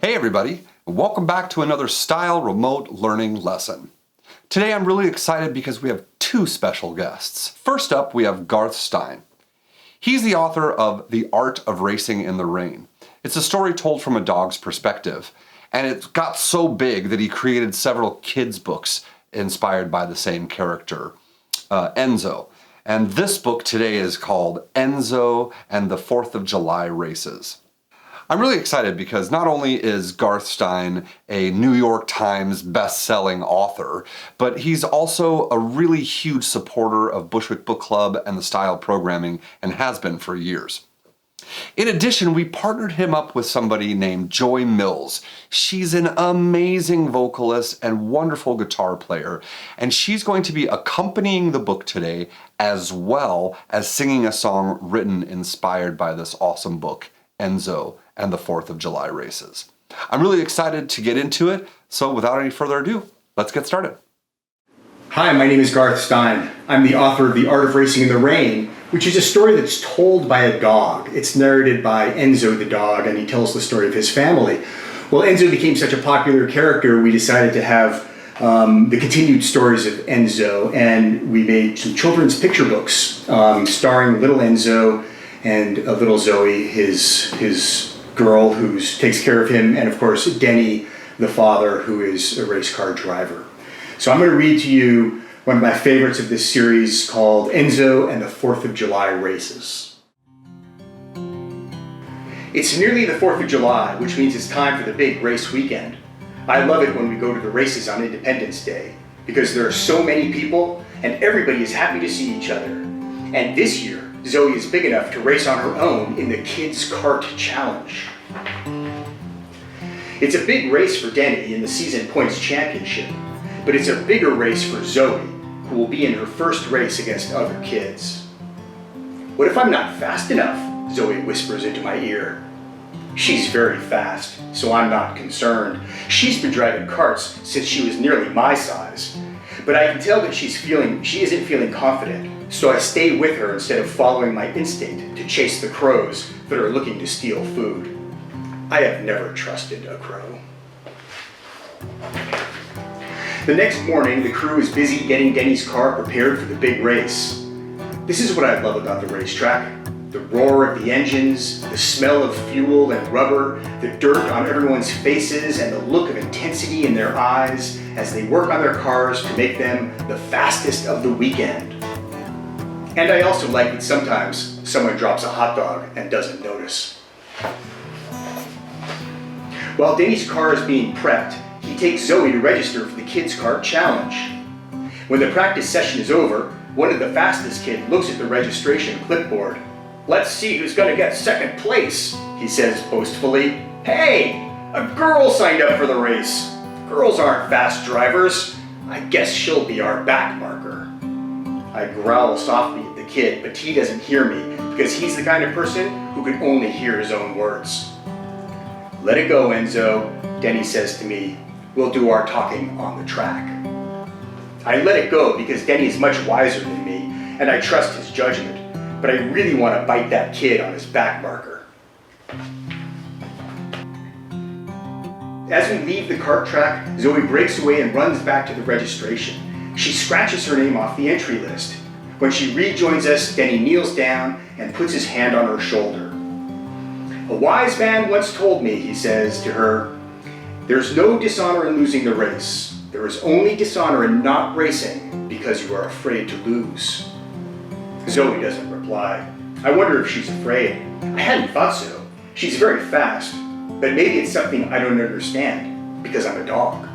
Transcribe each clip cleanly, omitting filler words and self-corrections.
Hey everybody, and welcome back to another Style Remote Learning lesson. Today I'm really excited because we have two special guests. First up, we have Garth Stein. He's the author of The Art of Racing in the Rain. It's a story told from a dog's perspective, and it got so big that he created several kids' books inspired by the same character, Enzo. And this book today is called Enzo and the 4th of July Races. I'm really excited because not only is Garth Stein a New York Times best-selling author, but he's also a really huge supporter of Bushwick Book Club and the style programming and has been for years. In addition, we partnered him up with somebody named Joy Mills. She's an amazing vocalist and wonderful guitar player, and she's going to be accompanying the book today as well as singing a song written inspired by this awesome book, Enzo and the 4th of July Races. I'm really excited to get into it, so without any further ado, let's get started. Hi, my name is Garth Stein. I'm the author of The Art of Racing in the Rain, which is a story that's told by a dog. It's narrated by Enzo the dog, and he tells the story of his family. Well, Enzo became such a popular character, we decided to have the continued stories of Enzo, and we made some children's picture books starring little Enzo and little Zoe, his girl who takes care of him, and of course Denny, the father, who is a race car driver. So I'm going to read to you one of my favorites of this series called Enzo and the 4th of July Races. It's nearly the 4th of July, which means it's time for the big race weekend. I love it when we go to the races on Independence Day, because there are so many people and everybody is happy to see each other. And this year, Zoe is big enough to race on her own in the Kids Kart Challenge. It's a big race for Denny in the Season Points Championship, but it's a bigger race for Zoe, who will be in her first race against other kids. What if I'm not fast enough? Zoe whispers into my ear. She's very fast, so I'm not concerned. She's been driving karts since she was nearly my size. But I can tell that she isn't feeling confident, so I stay with her instead of following my instinct to chase the crows that are looking to steal food. I have never trusted a crow. The next morning, the crew is busy getting Denny's car prepared for the big race. This is what I love about the racetrack. The roar of the engines, the smell of fuel and rubber, the dirt on everyone's faces, and the look of intensity in their eyes as they work on their cars to make them the fastest of the weekend. And I also like that sometimes someone drops a hot dog and doesn't notice. While Denny's car is being prepped, he takes Zoe to register for the Kids Kart Challenge. When the practice session is over, one of the fastest kids looks at the registration clipboard. "Let's see who's gonna get second place," he says boastfully. "Hey, a girl signed up for the race. Girls aren't fast drivers. I guess she'll be our back marker." I growl softly at the kid, but he doesn't hear me because he's the kind of person who can only hear his own words. "Let it go, Enzo," Denny says to me. "We'll do our talking on the track." I let it go because Denny is much wiser than me, and I trust his judgment, but I really want to bite that kid on his back marker. As we leave the kart track, Zoe breaks away and runs back to the registration. She scratches her name off the entry list. When she rejoins us, Denny kneels down and puts his hand on her shoulder. "A wise man once told me," he says to her, "there's no dishonor in losing the race. There is only dishonor in not racing because you are afraid to lose." Zoe doesn't reply. I wonder if she's afraid. I hadn't thought so. She's very fast, but maybe it's something I don't understand because I'm a dog.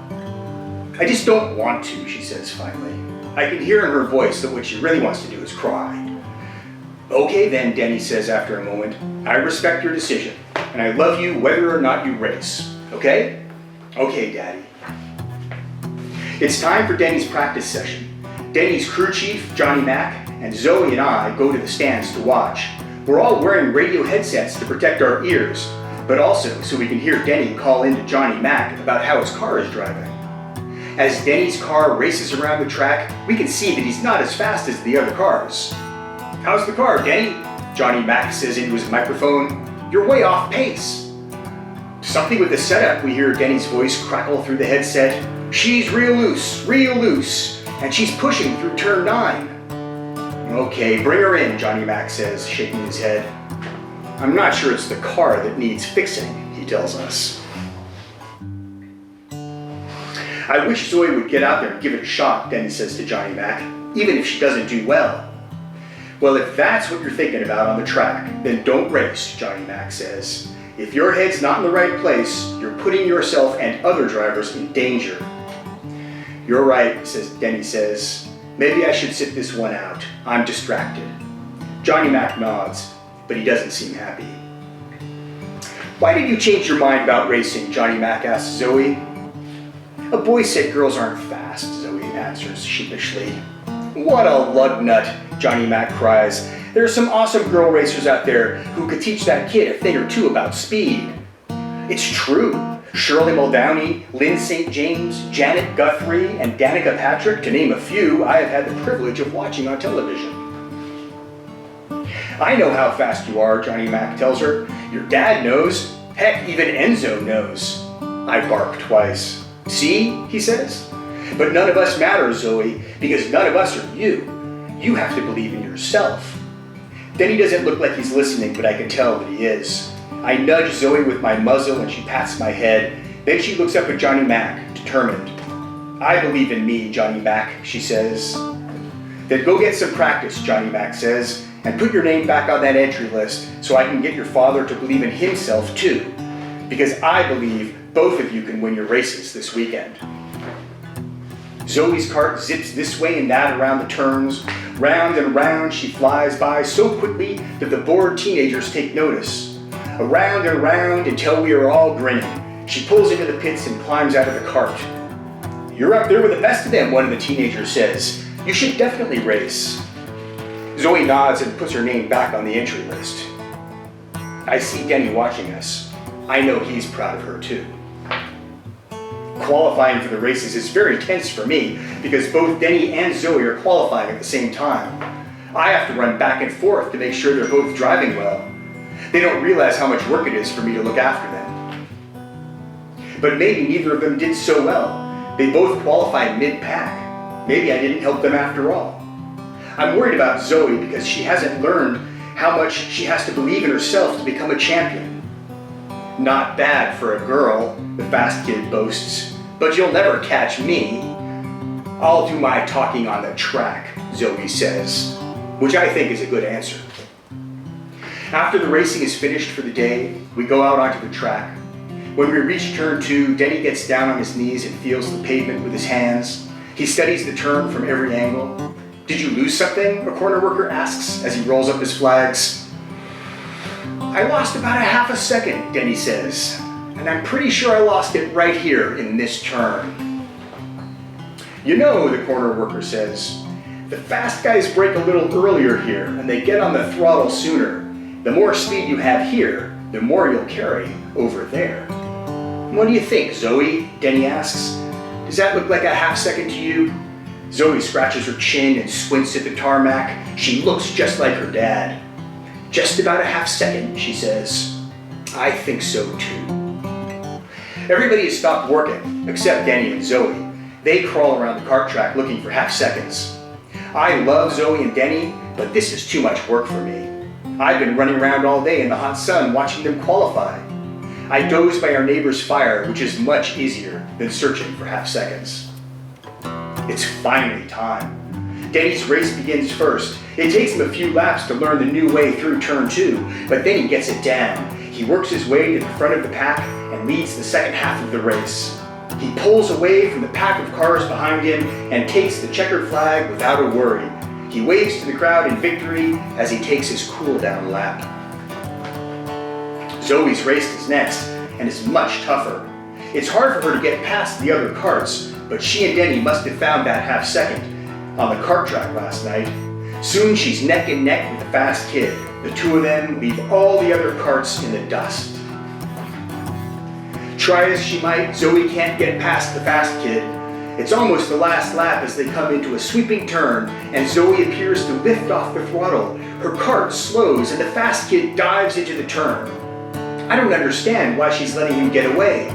"I just don't want to," she says finally. I can hear in her voice that what she really wants to do is cry. "Okay then," Denny says after a moment. "I respect your decision, and I love you whether or not you race. Okay?" "Okay, Daddy." It's time for Dennys Practice session. Denny's crew chief, Johnny Mac, and Zoe and I go to the stands to watch. We're all wearing radio headsets to protect our ears, but also so we can hear Denny call in to Johnny Mac about how his car is driving. As Denny's car races around the track, we can see that he's not as fast as the other cars. "How's the car, Denny?" Johnny Mac says into his microphone. "You're way off pace." Something with the setup, we hear Denny's voice crackle through the headset. She's real loose, and she's pushing through turn 9. Okay, bring her in, Johnny Mac says, shaking his head. I'm not sure it's the car that needs fixing, he tells us. I wish Zoe would get out there and give it a shot, Denny says to Johnny Mac, even if she doesn't do well. Well, if that's what you're thinking about on the track, then don't race, Johnny Mac says. If your head's not in the right place, you're putting yourself and other drivers in danger. You're right, Denny says. Maybe I should sit this one out. I'm distracted. Johnny Mac nods, but he doesn't seem happy. Why did you change your mind about racing? Johnny Mac asks Zoe. A boy said girls aren't fast, Zoe answers sheepishly. What a lug nut, Johnny Mac cries. There are some awesome girl racers out there who could teach that kid a thing or two about speed. It's true. Shirley Muldowney, Lynn St. James, Janet Guthrie, and Danica Patrick, to name a few, I have had the privilege of watching on television. I know how fast you are, Johnny Mac tells her. Your dad knows. Heck, even Enzo knows. I bark twice. See, he says. But none of us matter, Zoe, because none of us are you. You have to believe in yourself. Denny doesn't look like he's listening, but I can tell that he is. I nudge Zoe with my muzzle and she pats my head. Then she looks up at Johnny Mac, determined. I believe in me, Johnny Mac, she says. Then go get some practice, Johnny Mac says, and put your name back on that entry list so I can get your father to believe in himself too. Because I believe both of you can win your races this weekend. Zoe's cart zips this way and that around the turns. Round and round she flies by so quickly that the bored teenagers take notice. Around and around until we are all grinning. She pulls into the pits and climbs out of the cart. You're up there with the best of them, one of the teenagers says. You should definitely race. Zoe nods and puts her name back on the entry list. I see Denny watching us. I know he's proud of her too. Qualifying for the races is very tense for me because both Denny and Zoe are qualifying at the same time. I have to run back and forth to make sure they're both driving well. They don't realize how much work it is for me to look after them. But maybe neither of them did so well. They both qualified mid-pack. Maybe I didn't help them after all. I'm worried about Zoe because she hasn't learned how much she has to believe in herself to become a champion. Not bad for a girl, the fast kid boasts, but you'll never catch me. I'll do my talking on the track, Zoe says, which I think is a good answer. After the racing is finished for the day, we go out onto the track. When we reach turn 2, Denny gets down on his knees and feels the pavement with his hands. He studies the turn from every angle. Did you lose something? A corner worker asks as he rolls up his flags. I lost about a half a second, Denny says, and I'm pretty sure I lost it right here in this turn. You know, the corner worker says, the fast guys brake a little earlier here and they get on the throttle sooner. The more speed you have here, the more you'll carry over there. What do you think, Zoe? Denny asks. Does that look like a half second to you? Zoe scratches her chin and squints at the tarmac. She looks just like her dad. Just about a half second, she says. I think so too. Everybody has stopped working, except Denny and Zoe. They crawl around the kart track looking for half seconds. I love Zoe and Denny, but this is too much work for me. I've been running around all day in the hot sun watching them qualify. I doze by our neighbor's fire, which is much easier than searching for half seconds. It's finally time. Denny's race begins first. It takes him a few laps to learn the new way through turn 2, but then he gets it down. He works his way to the front of the pack and leads the second half of the race. He pulls away from the pack of cars behind him and takes the checkered flag without a worry. He waves to the crowd in victory as he takes his cool-down lap. Zoe's race is next, and is much tougher. It's hard for her to get past the other carts, but she and Denny must have found that half second on the kart track last night. Soon she's neck and neck with the fast kid. The two of them leave all the other carts in the dust. Try as she might, Zoe can't get past the fast kid. It's almost the last lap as they come into a sweeping turn, and Zoe appears to lift off the throttle. Her cart slows, and the fast kid dives into the turn. I don't understand why she's letting him get away.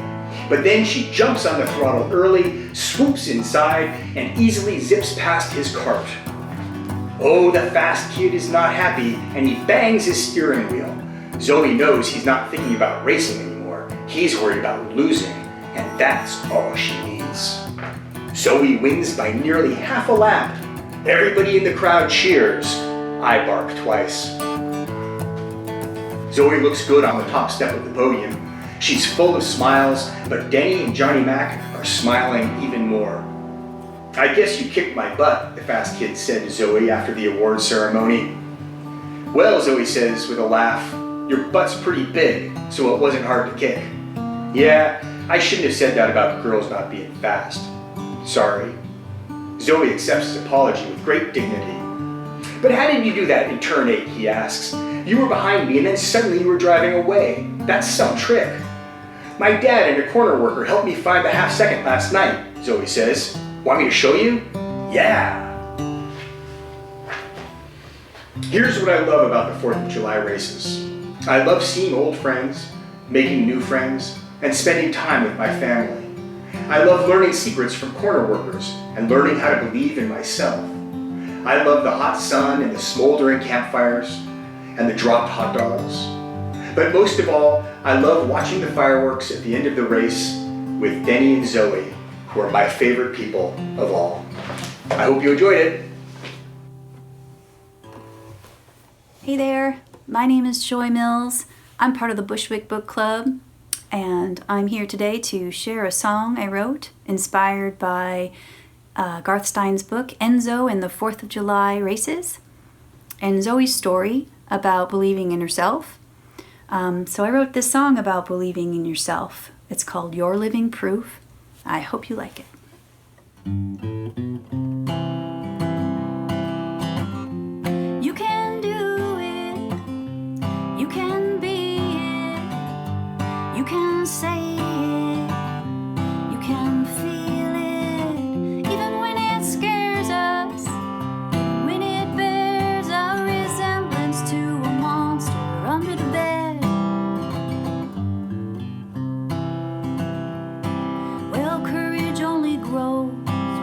But then she jumps on the throttle early, swoops inside, and easily zips past his cart. Oh, the fast kid is not happy, and he bangs his steering wheel. Zoe knows he's not thinking about racing anymore. He's worried about losing, and that's all she needs. Zoe wins by nearly half a lap. Everybody in the crowd cheers. I bark twice. Zoe looks good on the top step of the podium. She's full of smiles, but Denny and Johnny Mac are smiling even more. I guess you kicked my butt, the fast kid said to Zoe after the award ceremony. Well, Zoe says with a laugh, your butt's pretty big, so it wasn't hard to kick. Yeah, I shouldn't have said that about girls not being fast. Sorry. Zoe accepts his apology with great dignity. But how did you do that in turn 8, he asks. You were behind me and then suddenly you were driving away. That's some trick. My dad and a corner worker helped me find the half-second last night, Zoe says. Want me to show you? Yeah. Here's what I love about the 4th of July races. I love seeing old friends, making new friends, and spending time with my family. I love learning secrets from corner workers and learning how to believe in myself. I love the hot sun and the smoldering campfires and the dropped hot dogs. But most of all, I love watching the fireworks at the end of the race with Denny and Zoe, who are my favorite people of all. I hope you enjoyed it. Hey there, my name is Joy Mills. I'm part of the Bushwick Book Club, and I'm here today to share a song I wrote inspired by Garth Stein's book, Enzo and the 4th of July Races, and Zoe's story about believing in herself. So I wrote this song about believing in yourself. It's called Your Living Proof. I hope you like it. You can do it. You can be it. You can say it. You can feel it. Even when it scares us. When it bears a resemblance to a monster under the bed. Grows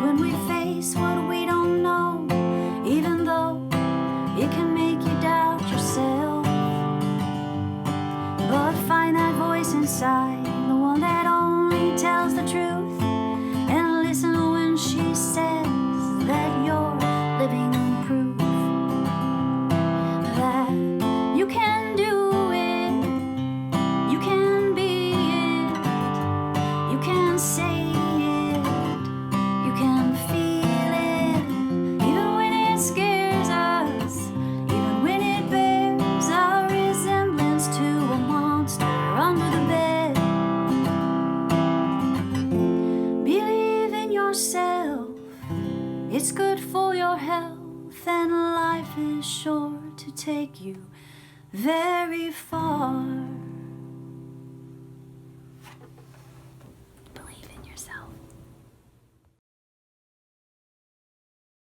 when we face what we don't know, even though it can make you doubt yourself. But find that voice inside, the one that only tells the truth, and listen when she says that you're living proof that you can do it, you can be it, you can say it's good for your health, and life is sure to take you very far.